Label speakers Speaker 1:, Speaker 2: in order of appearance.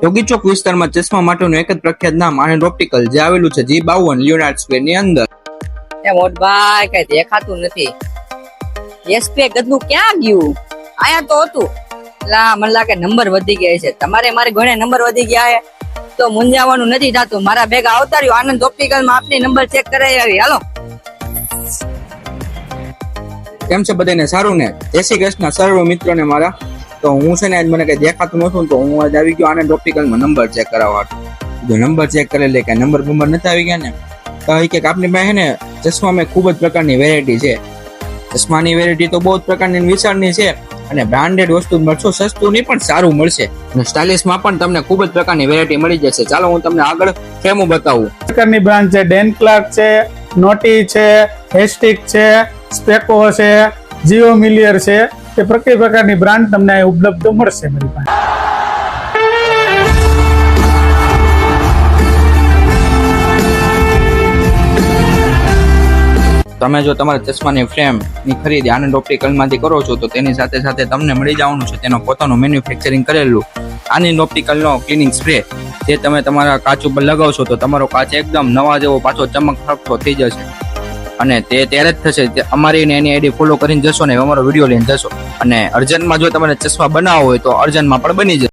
Speaker 1: યોગી ચોક વિસ્તારમાં ચશ્મા માટેનું એક જ પ્રખ્યાત નામ આનંદ ઓપ્ટિકલ જે આવેલું છે G52 લિયોનાર્ડ સ્ક્વેર ની અંદર.
Speaker 2: એ મોટભાઈ કઈ દેખાતું નથી. એસપી ગદનું ક્યાં ગયું? આયા તો હતું. લા મને લાગે નંબર વધી ગયા છે. તમારે મારી ઘણે નંબર વધી ગયા છે તો મુંજાવાનું નથી થતું. મારા ભેગા આવતા રહ્યો આનંદ ઓપ્ટિકલ માં આપની નંબર ચેક કરાવી આવી. હાલો.
Speaker 1: કેમ છે બધાને? સારું ને? જય શ્રી કૃષ્ણ સર્વ મિત્રોને મારા. તો હું છે ને આજ મને કઈ દેખાતું નતું તો હું આજ આવી ગયો આનંદ ઓપ્ટિકલ માં નંબર ચેક કરાવવા. જો નંબર ચેક કરી લે કે નંબર નથી આવી ગયા ને તો કે આપની પાસે ને ચશ્મામાં ખૂબ જ પ્રકારની વેરાયટી છે. ચશ્માની વેરાયટી તો બહુ જ પ્રકારની વિશાળની છે અને બ્રાન્ડેડ વસ્તુ મળશો, સસ્તું નહીં પણ સારું મળશે અને સ્ટાઇલિશમાં પણ તમને ખૂબ જ પ્રકારની વેરાયટી મળી જશે. ચાલો હું તમને આગળ ફ્રેમો બતાવું.
Speaker 3: પ્રકારની બ્રાન્ડ છે, ડેન ક્લાર્ક છે, નોટી છે, હેસ્ટિક છે, સ્પેકો છે, જીઓ મિલિયર છે. તે પ્રકારની બ્રાન્ડ તમને ઉપલબ્ધ મળશે મારી પાસે.
Speaker 1: તમે જો તમારા ચશ્માની ફ્રેમની ખરીદી આનંદ ઓપ્ટિકલ માંથી કરો છો તો તેની સાથે સાથે તમને મળી જવાનું છે તેનો પોતાનું મેન્યુફેક્ચરિંગ કરેલું આનંદ ઓપ્ટિકલનો ક્લિનિંગ સ્પ્રે. જે તમે તમારા કાચ ઉપર લગાવશો તો તમારો કાચ એકદમ નવા જેવો પાછો ચમકતો થઈ જશે અને તે ત્યારે જ થશે. અમારી એની આઈડી ફોલો કરીને જશો ને અમારો વિડીયો લઈને જશો અને અર્જન્ટમાં જો તમારે ચશ્મા બનાવવો હોય તો અર્જન્ટમાં પણ બની જશે.